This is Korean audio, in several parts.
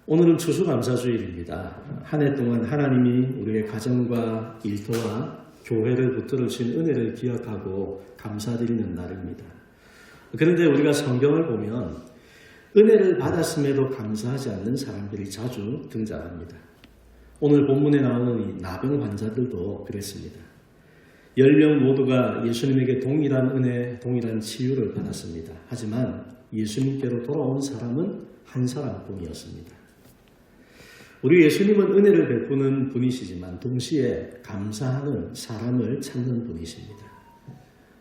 오늘은 추수감사주일입니다. 한 해 동안 하나님이 우리의 가정과 일터와 교회를 붙들어 주신 은혜를 기억하고 감사드리는 날입니다. 그런데 우리가 성경을 보면 은혜를 받았음에도 감사하지 않는 사람들이 자주 등장합니다. 오늘 본문에 나오는 이 나병 환자들도 그랬습니다. 10명 모두가 예수님에게 동일한 은혜, 동일한 치유를 받았습니다. 하지만 예수님께로 돌아온 사람은 한 사람뿐이었습니다. 우리 예수님은 은혜를 베푸는 분이시지만 동시에 감사하는 사람을 찾는 분이십니다.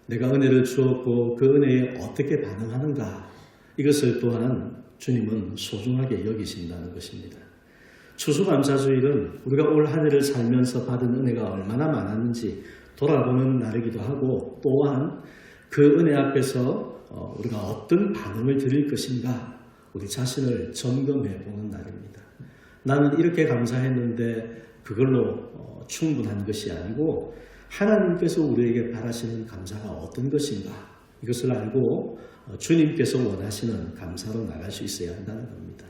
내가 은혜를 주었고 그 은혜에 어떻게 반응하는가, 이것을 또한 주님은 소중하게 여기신다는 것입니다. 추수감사주일은 우리가 올 한 해를 살면서 받은 은혜가 얼마나 많았는지 돌아보는 날이기도 하고, 또한 그 은혜 앞에서 우리가 어떤 반응을 드릴 것인가, 우리 자신을 점검해 보는 날입니다. 나는 이렇게 감사했는데 그걸로 충분한 것이 아니고 하나님께서 우리에게 바라시는 감사가 어떤 것인가, 이것을 알고 주님께서 원하시는 감사로 나갈 수 있어야 한다는 겁니다.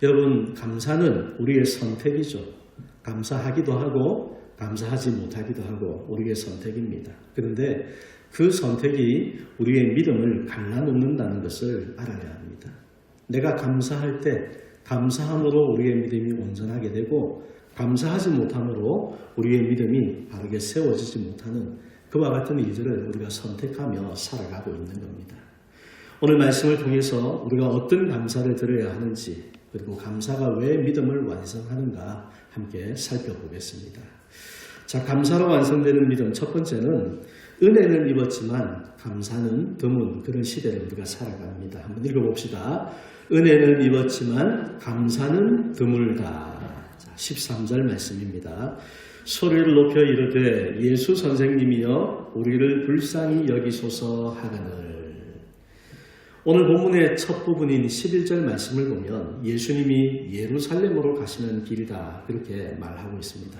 여러분, 감사는 우리의 선택이죠. 감사하기도 하고 감사하지 못하기도 하고 우리의 선택입니다. 그런데 그 선택이 우리의 믿음을 갈라놓는다는 것을 알아야 합니다. 내가 감사할 때 감사함으로 우리의 믿음이 온전하게 되고, 감사하지 못함으로 우리의 믿음이 바르게 세워지지 못하는 그와 같은 일들을 우리가 선택하며 살아가고 있는 겁니다. 오늘 말씀을 통해서 우리가 어떤 감사를 드려야 하는지, 그리고 감사가 왜 믿음을 완성하는가 함께 살펴보겠습니다. 자, 감사로 완성되는 믿음, 첫 번째는 은혜는 입었지만 감사는 드문 그런 시대를 우리가 살아갑니다. 한번 읽어봅시다. 은혜는 입었지만 감사는 드물다. 자, 13절 말씀입니다. 소리를 높여 이르되 예수 선생님이여 우리를 불쌍히 여기소서 하거늘. 오늘 본문의 첫 부분인 11절 말씀을 보면 예수님이 예루살렘으로 가시는 길이다, 그렇게 말하고 있습니다.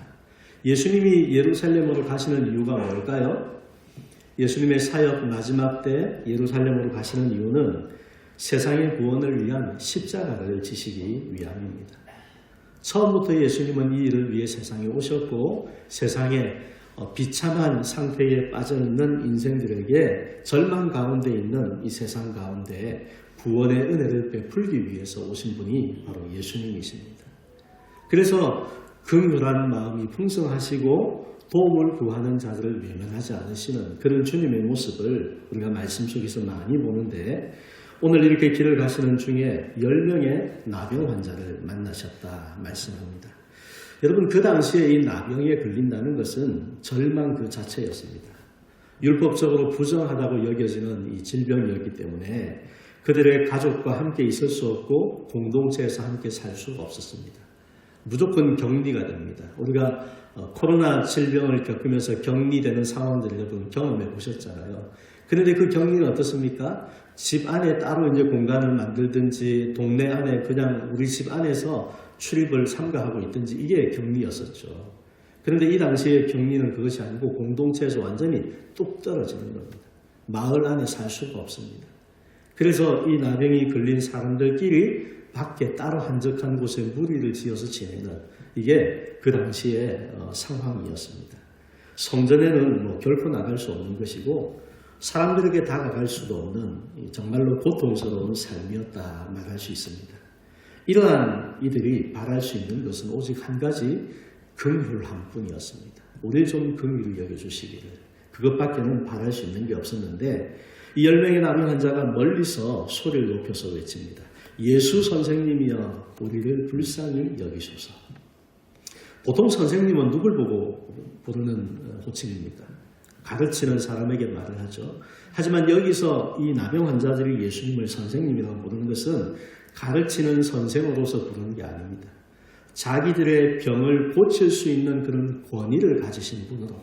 예수님이 예루살렘으로 가시는 이유가 뭘까요? 예수님의 사역 마지막 때 예루살렘으로 가시는 이유는 세상의 구원을 위한 십자가를 지시기 위함입니다. 처음부터 예수님은 이 일을 위해 세상에 오셨고, 세상에 비참한 상태에 빠져있는 인생들에게 절망 가운데 있는 이 세상 가운데 구원의 은혜를 베풀기 위해서 오신 분이 바로 예수님이십니다. 그래서 긍휼한 마음이 풍성하시고 도움을 구하는 자들을 외면하지 않으시는 그런 주님의 모습을 우리가 말씀 속에서 많이 보는데, 오늘 이렇게 길을 가시는 중에 10명의 나병 환자를 만나셨다 말씀합니다. 여러분, 그 당시에 이 나병에 걸린다는 것은 절망 그 자체였습니다. 율법적으로 부정하다고 여겨지는 이 질병이었기 때문에 그들의 가족과 함께 있을 수 없고 공동체에서 함께 살 수가 없었습니다. 무조건 격리가 됩니다. 우리가 코로나 질병을 겪으면서 격리되는 상황들을 여러분 경험해 보셨잖아요. 그런데 그 격리는 어떻습니까? 집 안에 따로 이제 공간을 만들든지 동네 안에 그냥 우리 집 안에서 출입을 삼가하고 있든지, 이게 격리였었죠. 그런데 이 당시에 격리는 그것이 아니고 공동체에서 완전히 뚝 떨어지는 겁니다. 마을 안에 살 수가 없습니다. 그래서 이 나병이 걸린 사람들끼리 밖에 따로 한적한 곳에 무리를 지어서 지내는, 이게 그 당시의 상황이었습니다. 성전에는 결코 나갈 수 없는 것이고 사람들에게 다가갈 수도 없는 정말로 고통스러운 삶이었다 말할 수 있습니다. 이러한 이들이 바랄 수 있는 것은 오직 한 가지, 긍휼함 뿐이었습니다. 우리 좀 긍휼히 여겨주시기를, 그것밖에는 바랄 수 있는 게 없었는데, 이 10명의 나병 환자가 멀리서 소리를 높여서 외칩니다. 예수 선생님이여 우리를 불쌍히 여기소서. 보통 선생님은 누굴 보고 부르는 호칭입니까? 가르치는 사람에게 말을 하죠. 하지만 여기서 이 나병 환자들이 예수님을 선생님이라고 부르는 것은 가르치는 선생으로서 부르는 게 아닙니다. 자기들의 병을 고칠 수 있는 그런 권위를 가지신 분으로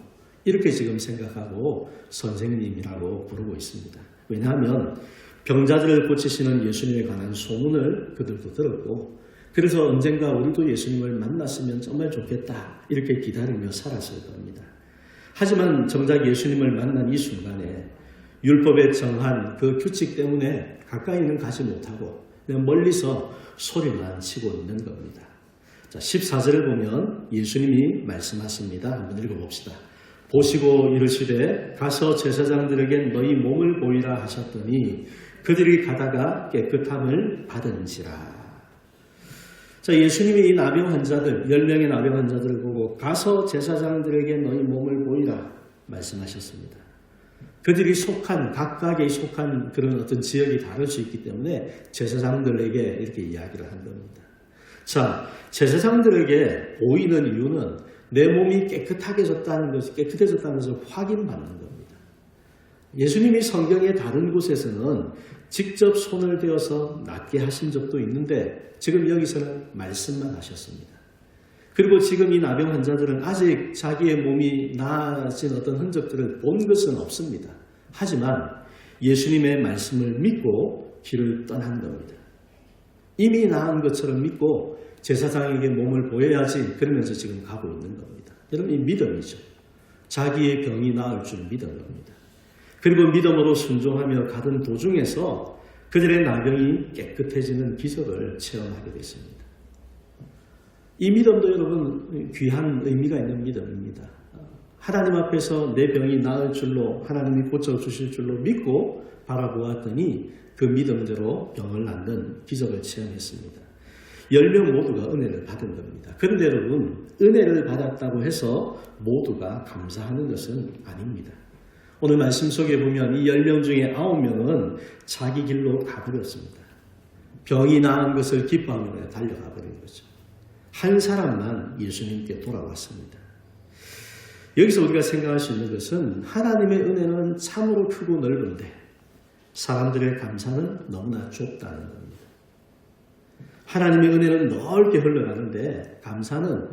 이렇게 지금 생각하고 선생님이라고 부르고 있습니다. 왜냐하면 병자들을 고치시는 예수님에 관한 소문을 그들도 들었고, 그래서 언젠가 우리도 예수님을 만났으면 정말 좋겠다 이렇게 기다리며 살았을 겁니다. 하지만 정작 예수님을 만난 이 순간에 율법에 정한 그 규칙 때문에 가까이는 가지 못하고 그냥 멀리서 소리만 치고 있는 겁니다. 자, 14절을 보면 예수님이 말씀하십니다. 한번 읽어봅시다. 보시고 이르시되 가서 제사장들에게 너희 몸을 보이라 하셨더니 그들이 가다가 깨끗함을 받은지라. 자, 예수님이 이 나병 환자들, 10명의 나병 환자들을 보고 가서 제사장들에게 너희 몸을 보이라 말씀하셨습니다. 그들이 각각에 속한 그런 어떤 지역이 다를 수 있기 때문에 제사장들에게 이렇게 이야기를 한 겁니다. 자, 제사장들에게 보이는 이유는 내 몸이 깨끗해졌다는 것을 확인받는 겁니다. 예수님이 성경의 다른 곳에서는 직접 손을 대어서 낫게 하신 적도 있는데 지금 여기서는 말씀만 하셨습니다. 그리고 지금 이 나병 환자들은 아직 자기의 몸이 나아진 어떤 흔적들을 본 것은 없습니다. 하지만 예수님의 말씀을 믿고 길을 떠난 겁니다. 이미 나은 것처럼 믿고 제사장에게 몸을 보여야지 그러면서 지금 가고 있는 겁니다. 여러분, 이 믿음이죠. 자기의 병이 나을 줄 믿은 겁니다. 그리고 믿음으로 순종하며 가던 도중에서 그들의 나병이 깨끗해지는 기적을 체험하게 됐습니다. 이 믿음도 여러분 귀한 의미가 있는 믿음입니다. 하나님 앞에서 내 병이 나을 줄로, 하나님이 고쳐주실 줄로 믿고 바라보았더니 그 믿음대로 병을 낫는 기적을 체험했습니다. 10명 모두가 은혜를 받은 겁니다. 그런데 여러분, 은혜를 받았다고 해서 모두가 감사하는 것은 아닙니다. 오늘 말씀 속에 보면 이 10명 중에 9명은 자기 길로 가버렸습니다. 병이 나은 것을 기뻐하며 달려가 버린 거죠. 한 사람만 예수님께 돌아왔습니다. 여기서 우리가 생각할 수 있는 것은 하나님의 은혜는 참으로 크고 넓은데 사람들의 감사는 너무나 좁다는 겁니다. 하나님의 은혜는 넓게 흘러가는데 감사는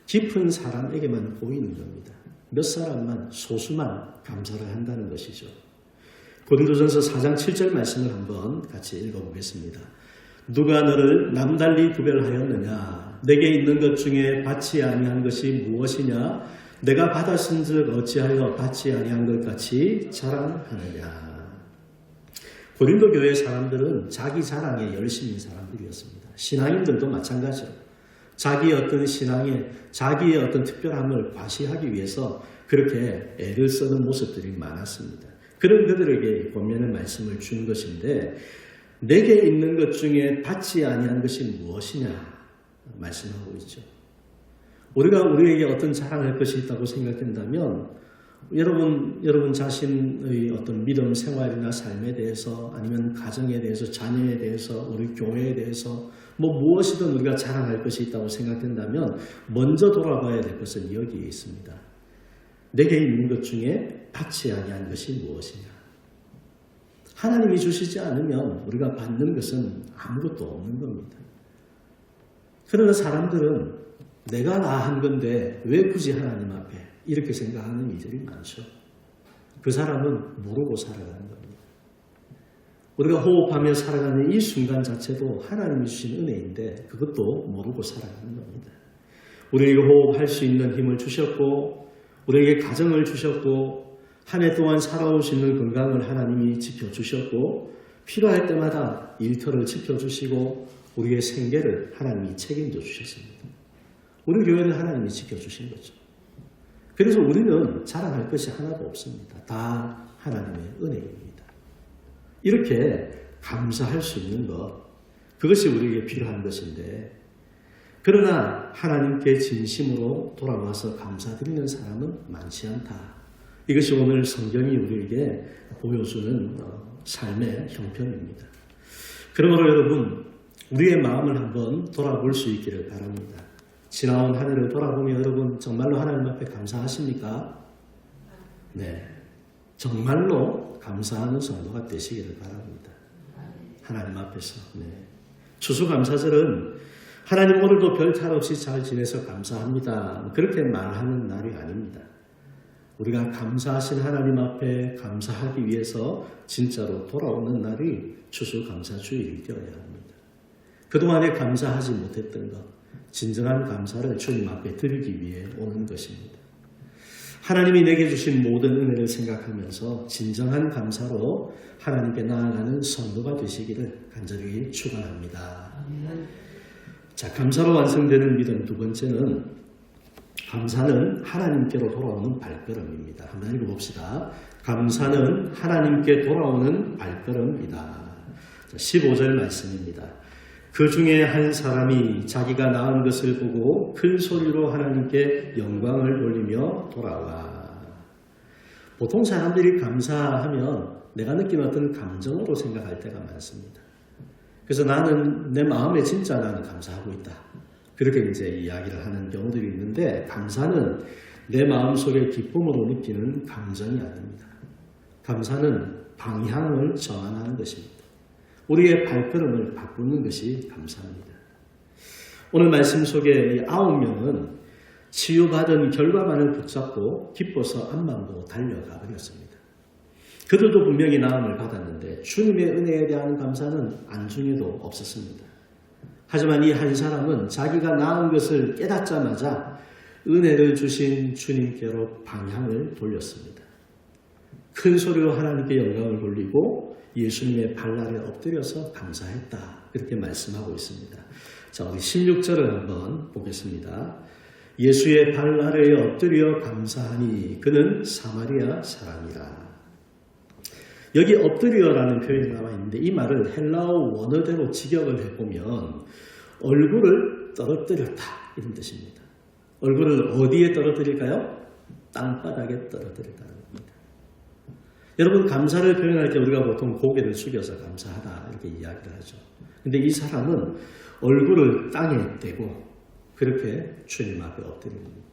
깊은 사람에게만 보이는 겁니다. 몇 사람만, 소수만 감사를 한다는 것이죠. 고린도전서 4장 7절 말씀을 한번 같이 읽어보겠습니다. 누가 너를 남달리 구별하였느냐? 내게 있는 것 중에 받지 아니한 것이 무엇이냐? 내가 받았은즉 어찌하여 받지 아니한 것 같이 자랑하느냐? 고린도 교회 사람들은 자기 자랑에 열심인 사람들이었습니다. 신앙인들도 마찬가지로 자기의 어떤 신앙에 자기의 어떤 특별함을 과시하기 위해서 그렇게 애를 쓰는 모습들이 많았습니다. 그런 그들에게 권면의 말씀을 준 것인데 내게 있는 것 중에 받지 아니한 것이 무엇이냐 말씀하고 있죠. 우리가 우리에게 어떤 자랑할 것이 있다고 생각된다면 여러분 자신의 어떤 믿음 생활이나 삶에 대해서 아니면 가정에 대해서 자녀에 대해서 우리 교회에 대해서 무엇이든 우리가 자랑할 것이 있다고 생각된다면 먼저 돌아봐야 될 것은 여기에 있습니다. 내게 있는 것 중에 받지 아니한 것이 무엇이냐. 하나님이 주시지 않으면 우리가 받는 것은 아무것도 없는 겁니다. 그러나 사람들은 내가 한 건데 왜 굳이 하나님 앞에 이렇게 생각하는 이들이 많죠. 그 사람은 모르고 살아가는 겁니다. 우리가 호흡하며 살아가는 이 순간 자체도 하나님이 주신 은혜인데 그것도 모르고 살아가는 겁니다. 우리에게 호흡할 수 있는 힘을 주셨고 우리에게 가정을 주셨고 한 해 동안 살아올 수 있는 건강을 하나님이 지켜주셨고 필요할 때마다 일터를 지켜주시고 우리의 생계를 하나님이 책임져 주셨습니다. 우리 교회는 하나님이 지켜주신 거죠. 그래서 우리는 자랑할 것이 하나도 없습니다. 다 하나님의 은혜입니다. 이렇게 감사할 수 있는 것, 그것이 우리에게 필요한 것인데 그러나 하나님께 진심으로 돌아와서 감사드리는 사람은 많지 않다. 이것이 오늘 성경이 우리에게 보여주는 삶의 형편입니다. 그러므로 여러분, 우리의 마음을 한번 돌아볼 수 있기를 바랍니다. 지나온 한 해를 돌아보며 여러분 정말로 하나님 앞에 감사하십니까? 네, 정말로 감사하는 성도가 되시기를 바랍니다. 하나님 앞에서. 네. 추수감사절은 하나님 오늘도 별 탈 없이 잘 지내서 감사합니다. 그렇게 말하는 날이 아닙니다. 우리가 감사하신 하나님 앞에 감사하기 위해서 진짜로 돌아오는 날이 추수감사주일이 되어야 합니다. 그동안에 감사하지 못했던 것, 진정한 감사를 주님 앞에 드리기 위해 오는 것입니다. 하나님이 내게 주신 모든 은혜를 생각하면서 진정한 감사로 하나님께 나아가는 성도가 되시기를 간절히 축원합니다. 자, 감사로 완성되는 믿음 두 번째는 감사는 하나님께로 돌아오는 발걸음입니다. 한번 읽어봅시다. 감사는 하나님께 돌아오는 발걸음이다. 15절 말씀입니다. 그 중에 한 사람이 자기가 낳은 것을 보고 큰 소리로 하나님께 영광을 돌리며 돌아와. 보통 사람들이 감사하면 내가 느끼는 어떤 감정으로 생각할 때가 많습니다. 그래서 나는 내 마음에 진짜 나는 감사하고 있다. 그렇게 이제 이야기를 하는 경우들이 있는데 감사는 내 마음속에 기쁨으로 느끼는 감정이 아닙니다. 감사는 방향을 전환하는 것입니다. 우리의 발걸음을 바꾸는 것이 감사입니다. 오늘 말씀 속에 이 9명은 치유받은 결과만을 붙잡고 기뻐서 앞만 보고 달려가 버렸습니다. 그들도 분명히 나음을 받았는데 주님의 은혜에 대한 감사는 안중에도 없었습니다. 하지만 이 한 사람은 자기가 낳은 것을 깨닫자마자 은혜를 주신 주님께로 방향을 돌렸습니다. 큰 소리로 하나님께 영광을 돌리고 예수님의 발날에 엎드려서 감사했다. 그렇게 말씀하고 있습니다. 자, 우리 16절을 한번 보겠습니다. 예수의 발날에 엎드려 감사하니 그는 사마리아 사람이라. 여기 엎드려라는 표현이 나와 있는데 이 말을 헬라어 원어대로 직역을 해보면 얼굴을 떨어뜨렸다 이런 뜻입니다. 얼굴을 어디에 떨어뜨릴까요? 땅바닥에 떨어뜨렸다는 겁니다. 여러분 감사를 표현할 때 우리가 보통 고개를 숙여서 감사하다 이렇게 이야기를 하죠. 근데 이 사람은 얼굴을 땅에 대고 그렇게 주님 앞에 엎드린 겁니다.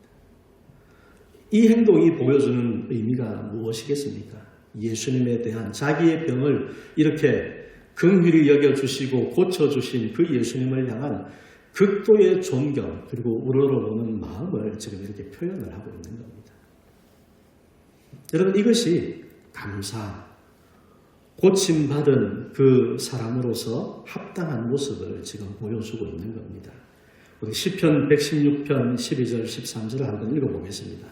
이 행동이 보여주는 의미가 무엇이겠습니까? 예수님에 대한 자기의 병을 이렇게 긍휼히 여겨주시고 고쳐주신 그 예수님을 향한 극도의 존경 그리고 우러러보는 마음을 지금 이렇게 표현을 하고 있는 겁니다. 여러분 이것이 감사, 고침받은 그 사람으로서 합당한 모습을 지금 보여주고 있는 겁니다. 우리 시편 116편 12절 13절을 한번 읽어보겠습니다.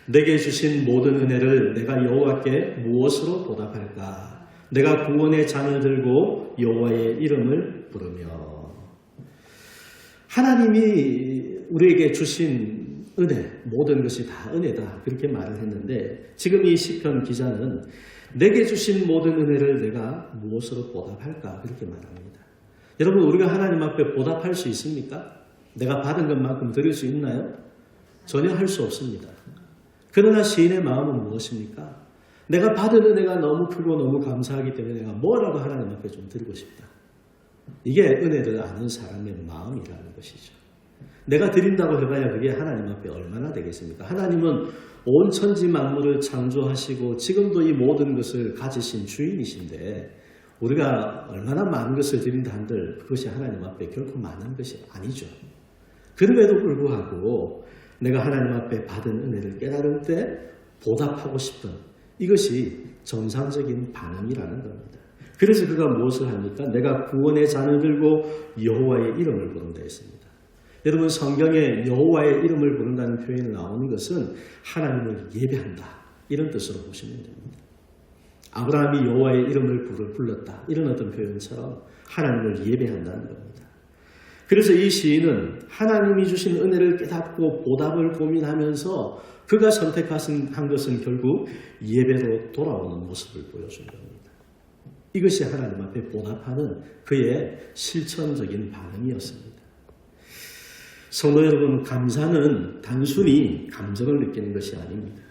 내게 주신 모든 은혜를 내가 여호와께 무엇으로 보답할까? 내가 구원의 잔을 들고 여호와의 이름을 부르며. 하나님이 우리에게 주신 은혜, 모든 것이 다 은혜다 그렇게 말을 했는데 지금 이 시편 기자는 내게 주신 모든 은혜를 내가 무엇으로 보답할까 그렇게 말합니다. 여러분 우리가 하나님 앞에 보답할 수 있습니까? 내가 받은 것만큼 드릴 수 있나요? 전혀 할 수 없습니다. 그러나 시인의 마음은 무엇입니까? 내가 받은 은혜가 너무 크고 너무 감사하기 때문에 내가 뭐라도 하나님 앞에 좀 드리고 싶다. 이게 은혜를 아는 사람의 마음이라는 것이죠. 내가 드린다고 해봐야 그게 하나님 앞에 얼마나 되겠습니까? 하나님은 온 천지 만물을 창조하시고 지금도 이 모든 것을 가지신 주인이신데 우리가 얼마나 많은 것을 드린다 한들 그것이 하나님 앞에 결코 많은 것이 아니죠. 그럼에도 불구하고 내가 하나님 앞에 받은 은혜를 깨달을 때 보답하고 싶은 이것이 정상적인 반응이라는 겁니다. 그래서 그가 무엇을 합니까? 내가 구원의 잔을 들고 여호와의 이름을 부른다 했습니다. 여러분 성경에 여호와의 이름을 부른다는 표현이 나오는 것은 하나님을 예배한다 이런 뜻으로 보시면 됩니다. 아브라함이 여호와의 이름을 불렀다 이런 어떤 표현처럼 하나님을 예배한다는 겁니다. 그래서 이 시인은 하나님이 주신 은혜를 깨닫고 보답을 고민하면서 그가 선택한 것은 결국 예배로 돌아오는 모습을 보여준 겁니다. 이것이 하나님 앞에 보답하는 그의 실천적인 반응이었습니다. 성도 여러분, 감사는 단순히 감정을 느끼는 것이 아닙니다.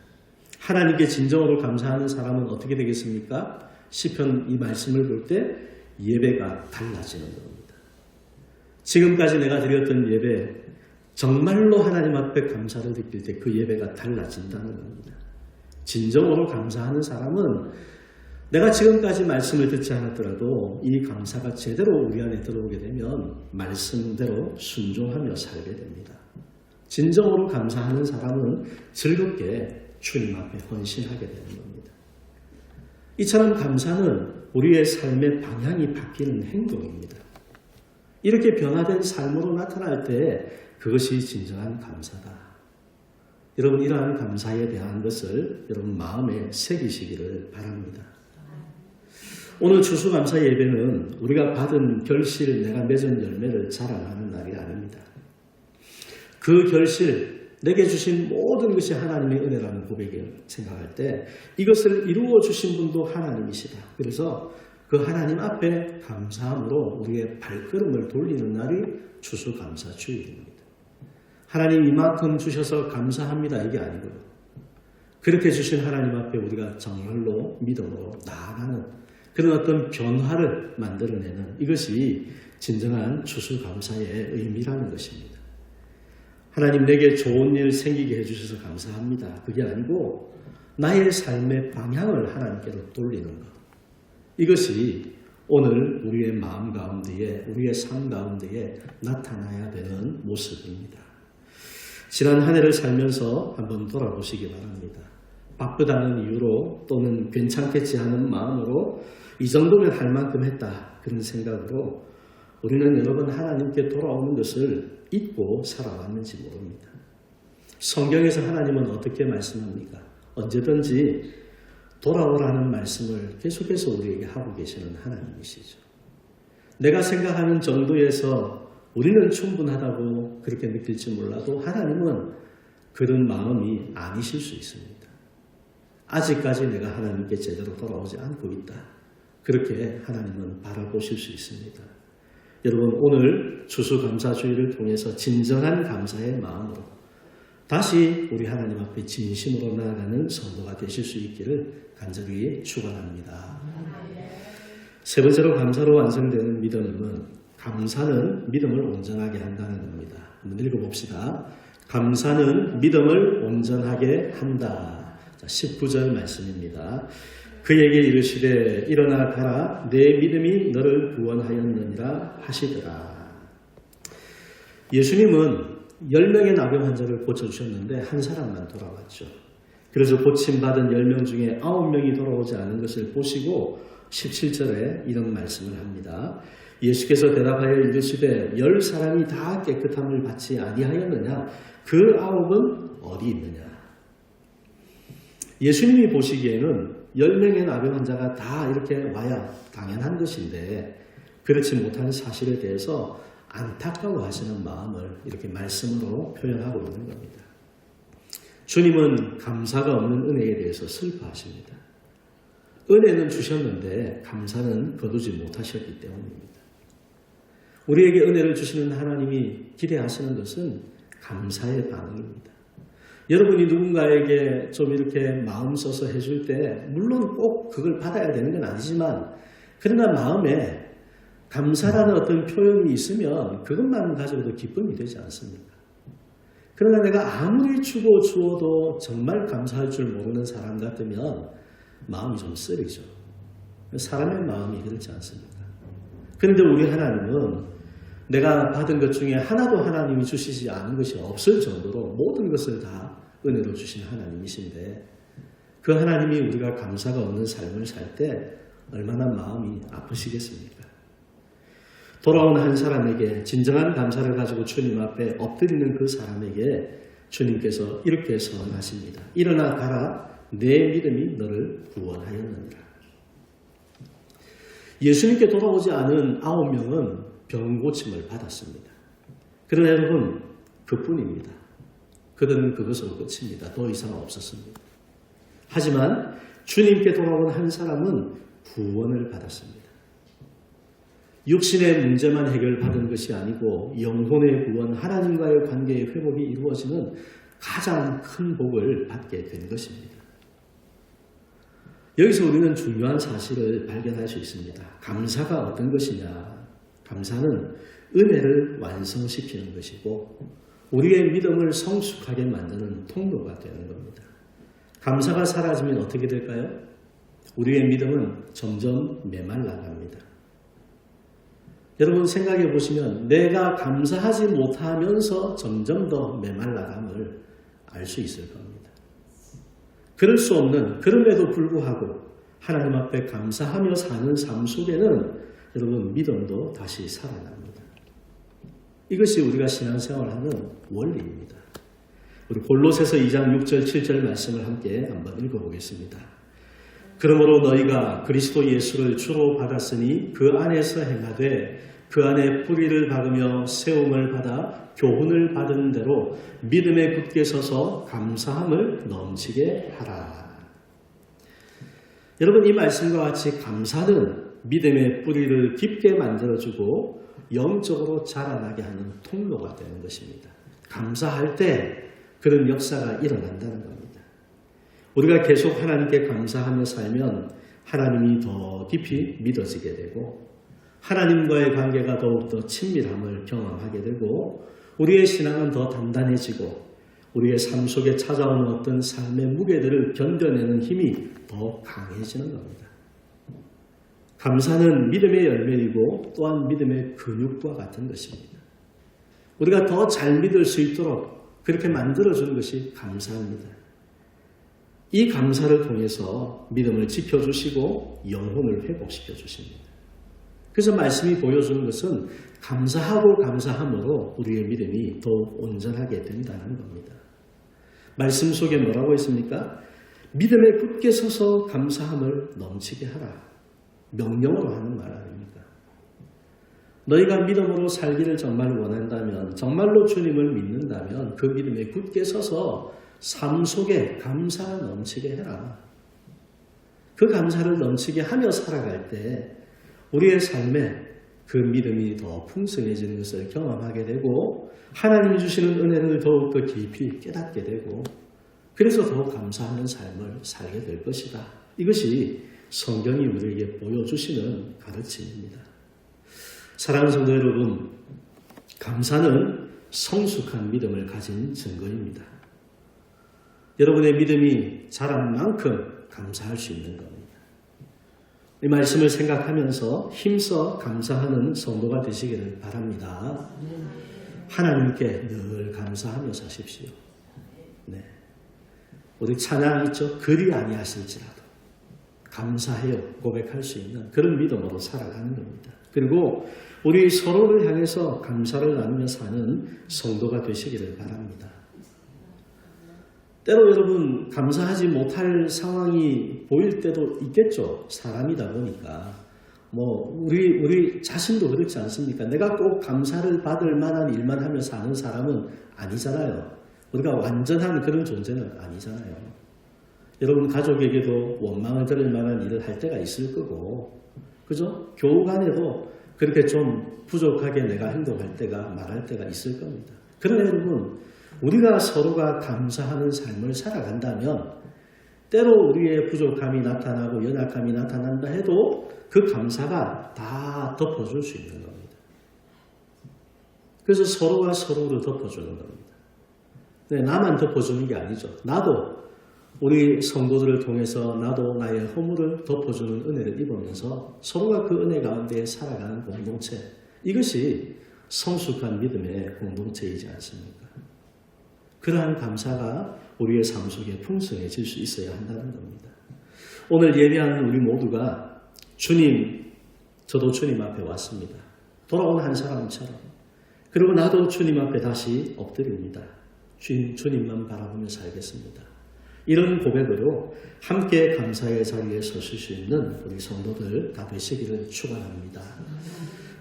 하나님께 진정으로 감사하는 사람은 어떻게 되겠습니까? 시편 이 말씀을 볼 때 예배가 달라지는 겁니다. 지금까지 내가 드렸던 예배, 정말로 하나님 앞에 감사를 느낄 때 그 예배가 달라진다는 겁니다. 진정으로 감사하는 사람은 내가 지금까지 말씀을 듣지 않았더라도 이 감사가 제대로 우리 안에 들어오게 되면 말씀대로 순종하며 살게 됩니다. 진정으로 감사하는 사람은 즐겁게 주님 앞에 헌신하게 되는 겁니다. 이처럼 감사는 우리의 삶의 방향이 바뀌는 행동입니다. 이렇게 변화된 삶으로 나타날 때 그것이 진정한 감사다. 여러분 이러한 감사에 대한 것을 여러분 마음에 새기시기를 바랍니다. 오늘 추수감사 예배는 우리가 받은 결실, 내가 맺은 열매를 자랑하는 날이 아닙니다. 그 결실, 내게 주신 모든 것이 하나님의 은혜라는 고백을 생각할 때 이것을 이루어 주신 분도 하나님이시다. 그래서 그 하나님 앞에 감사함으로 우리의 발걸음을 돌리는 날이 추수감사주일입니다. 하나님 이만큼 주셔서 감사합니다 이게 아니고요. 그렇게 주신 하나님 앞에 우리가 정말로 믿음으로 나아가는 그런 어떤 변화를 만들어내는 이것이 진정한 추수감사의 의미라는 것입니다. 하나님 내게 좋은 일 생기게 해주셔서 감사합니다. 그게 아니고 나의 삶의 방향을 하나님께로 돌리는 것. 이것이 오늘 우리의 마음 가운데에 우리의 삶 가운데에 나타나야 되는 모습입니다. 지난 한 해를 살면서 한번 돌아보시기 바랍니다. 바쁘다는 이유로 또는 괜찮겠지 하는 마음으로 이 정도면 할 만큼 했다 그런 생각으로 우리는 여러분 하나님께 돌아오는 것을 잊고 살아왔는지 모릅니다. 성경에서 하나님은 어떻게 말씀합니까? 언제든지 돌아오라는 말씀을 계속해서 우리에게 하고 계시는 하나님이시죠. 내가 생각하는 정도에서 우리는 충분하다고 그렇게 느낄지 몰라도 하나님은 그런 마음이 아니실 수 있습니다. 아직까지 내가 하나님께 제대로 돌아오지 않고 있다. 그렇게 하나님은 바라보실 수 있습니다. 여러분 오늘 추수감사주의를 통해서 진정한 감사의 마음으로 다시 우리 하나님 앞에 진심으로 나아가는 성도가 되실 수 있기를 간절히 축원합니다. 세 번째로 감사로 완성되는 믿음은 감사는 믿음을 온전하게 한다는 겁니다. 한번 읽어봅시다. 감사는 믿음을 온전하게 한다. 19절 말씀입니다. 그에게 이르시되 일어나 가라 내 믿음이 너를 구원하였느니라 하시더라. 예수님은 10명의 나병 환자를 고쳐주셨는데 한 사람만 돌아왔죠. 그래서 고침받은 10명 중에 9명이 돌아오지 않은 것을 보시고 17절에 이런 말씀을 합니다. 예수께서 대답하여 이르시되 10사람이 다 깨끗함을 받지 아니하였느냐 그 9은 어디 있느냐. 예수님이 보시기에는 10명의 나병 환자가 다 이렇게 와야 당연한 것인데 그렇지 못한 사실에 대해서 안타까워하시는 마음을 이렇게 말씀으로 표현하고 있는 겁니다. 주님은 감사가 없는 은혜에 대해서 슬퍼하십니다. 은혜는 주셨는데 감사는 거두지 못하셨기 때문입니다. 우리에게 은혜를 주시는 하나님이 기대하시는 것은 감사의 반응입니다. 여러분이 누군가에게 좀 이렇게 마음 써서 해줄 때 물론 꼭 그걸 받아야 되는 건 아니지만 그러나 마음에 감사라는 어떤 표현이 있으면 그것만 가지고도 기쁨이 되지 않습니까? 그러나 내가 아무리 주어도 정말 감사할 줄 모르는 사람 같으면 마음이 좀 쓰리죠. 사람의 마음이 그렇지 않습니까? 그런데 우리 하나님은 내가 받은 것 중에 하나도 하나님이 주시지 않은 것이 없을 정도로 모든 것을 다 은혜로 주신 하나님이신데 그 하나님이 우리가 감사가 없는 삶을 살 때 얼마나 마음이 아프시겠습니까? 돌아온 한 사람에게 진정한 감사를 가지고 주님 앞에 엎드리는 그 사람에게 주님께서 이렇게 선언하십니다. 일어나 가라 내 믿음이 너를 구원하였느니라. 예수님께 돌아오지 않은 9명은 병고침을 받았습니다. 그러나 여러분 그뿐입니다. 그들은 그것으로 끝입니다. 더 이상 없었습니다. 하지만 주님께 돌아온 한 사람은 구원을 받았습니다. 육신의 문제만 해결받은 것이 아니고 영혼의 구원, 하나님과의 관계의 회복이 이루어지는 가장 큰 복을 받게 된 것입니다. 여기서 우리는 중요한 사실을 발견할 수 있습니다. 감사가 어떤 것이냐? 감사는 은혜를 완성시키는 것이고 우리의 믿음을 성숙하게 만드는 통로가 되는 겁니다. 감사가 사라지면 어떻게 될까요? 우리의 믿음은 점점 메말라갑니다. 여러분 생각해 보시면 내가 감사하지 못하면서 점점 더 메말라감을 알 수 있을 겁니다. 그럴 수 없는, 그럼에도 불구하고 하나님 앞에 감사하며 사는 삶 속에는 여러분 믿음도 다시 살아납니다. 이것이 우리가 신앙생활하는 원리입니다. 우리 골로새서 2장 6절 7절 말씀을 함께 한번 읽어보겠습니다. 그러므로 너희가 그리스도 예수를 주로 받았으니 그 안에서 행하되 그 안에 뿌리를 박으며 세움을 받아 교훈을 받은 대로 믿음에 굳게 서서 감사함을 넘치게 하라. 여러분, 이 말씀과 같이 감사는 믿음의 뿌리를 깊게 만들어주고 영적으로 자라나게 하는 통로가 되는 것입니다. 감사할 때 그런 역사가 일어난다는 겁니다. 우리가 계속 하나님께 감사하며 살면 하나님이 더 깊이 믿어지게 되고 하나님과의 관계가 더욱더 친밀함을 경험하게 되고 우리의 신앙은 더 단단해지고 우리의 삶 속에 찾아오는 어떤 삶의 무게들을 견뎌내는 힘이 더 강해지는 겁니다. 감사는 믿음의 열매이고 또한 믿음의 근육과 같은 것입니다. 우리가 더 잘 믿을 수 있도록 그렇게 만들어주는 것이 감사입니다. 이 감사를 통해서 믿음을 지켜주시고 영혼을 회복시켜 주십니다. 그래서 말씀이 보여주는 것은 감사하고 감사함으로 우리의 믿음이 더욱 온전하게 된다는 겁니다. 말씀 속에 뭐라고 있습니까? 믿음에 굳게 서서 감사함을 넘치게 하라. 명령으로 하는 말 아닙니까? 너희가 믿음으로 살기를 정말 원한다면, 정말로 주님을 믿는다면 그 믿음에 굳게 서서 삶 속에 감사 넘치게 해라. 그 감사를 넘치게 하며 살아갈 때 우리의 삶에 그 믿음이 더 풍성해지는 것을 경험하게 되고 하나님이 주시는 은혜를 더욱더 깊이 깨닫게 되고 그래서 더욱 감사하는 삶을 살게 될 것이다. 이것이 성경이 우리에게 보여주시는 가르침입니다. 사랑하는 성도 여러분, 감사는 성숙한 믿음을 가진 증거입니다. 여러분의 믿음이 자란 만큼 감사할 수 있는 겁니다. 이 말씀을 생각하면서 힘써 감사하는 성도가 되시기를 바랍니다. 하나님께 늘 감사하며 사십시오. 네. 우리 찬양 있죠? 그리 아니하실지라도 감사해요 고백할 수 있는 그런 믿음으로 살아가는 겁니다. 그리고 우리 서로를 향해서 감사를 나누며 사는 성도가 되시기를 바랍니다. 때로 여러분 감사하지 못할 상황이 보일 때도 있겠죠. 사람이다 보니까. 우리 자신도 그렇지 않습니까? 내가 꼭 감사를 받을 만한 일만 하며 사는 사람은 아니잖아요. 우리가 완전한 그런 존재는 아니잖아요. 여러분 가족에게도 원망을 들을 만한 일을 할 때가 있을 거고, 그죠? 교우 간에도 그렇게 좀 부족하게 내가 행동할 때가, 말할 때가 있을 겁니다. 그러나 여러분, 우리가 서로가 감사하는 삶을 살아간다면 때로 우리의 부족함이 나타나고 연약함이 나타난다 해도 그 감사가 다 덮어줄 수 있는 겁니다. 그래서 서로가 서로를 덮어주는 겁니다. 네, 나만 덮어주는 게 아니죠. 나도 우리 성도들을 통해서 나도 나의 허물을 덮어주는 은혜를 입으면서 서로가 그 은혜 가운데 살아가는 공동체, 이것이 성숙한 믿음의 공동체이지 않습니까? 그러한 감사가 우리의 삶 속에 풍성해질 수 있어야 한다는 겁니다. 오늘 예배하는 우리 모두가 저도 주님 앞에 왔습니다. 돌아온 한 사람처럼. 그리고 나도 주님 앞에 다시 엎드립니다. 주님만 바라보며 살겠습니다. 이런 고백으로 함께 감사의 자리에 서실 수 있는 우리 성도들 다 되시기를 축원합니다.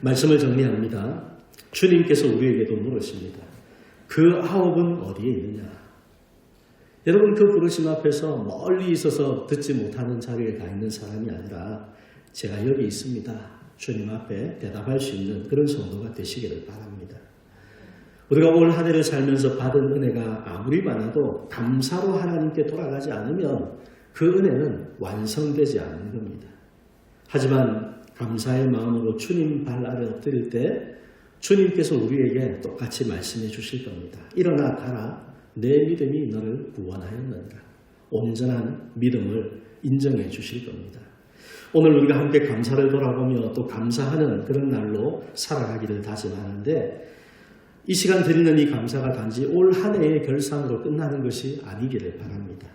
말씀을 정리합니다. 주님께서 우리에게도 물으십니다. 그 9은 어디에 있느냐? 여러분, 그 부르심 앞에서 멀리 있어서 듣지 못하는 자리에 가 있는 사람이 아니라 제가 여기 있습니다. 주님 앞에 대답할 수 있는 그런 성도가 되시기를 바랍니다. 우리가 올 한 해를 살면서 받은 은혜가 아무리 많아도 감사로 하나님께 돌아가지 않으면 그 은혜는 완성되지 않는 겁니다. 하지만 감사의 마음으로 주님 발 아래 엎드릴 때 주님께서 우리에게 똑같이 말씀해 주실 겁니다. 일어나 가라. 내 믿음이 너를 구원하였느니라. 온전한 믿음을 인정해 주실 겁니다. 오늘 우리가 함께 감사를 돌아보며 또 감사하는 그런 날로 살아가기를 다짐하는데 이 시간 드리는 이 감사가 단지 올 한 해의 결산으로 끝나는 것이 아니기를 바랍니다.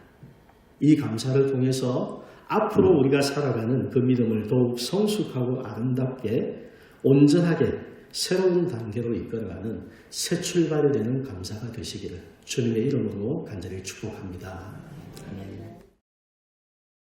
이 감사를 통해서 앞으로 우리가 살아가는 그 믿음을 더욱 성숙하고 아름답게 온전하게 새로운 단계로 이끌어가는 새 출발이 되는 감사가 되시기를 주님의 이름으로 간절히 축복합니다. 아멘.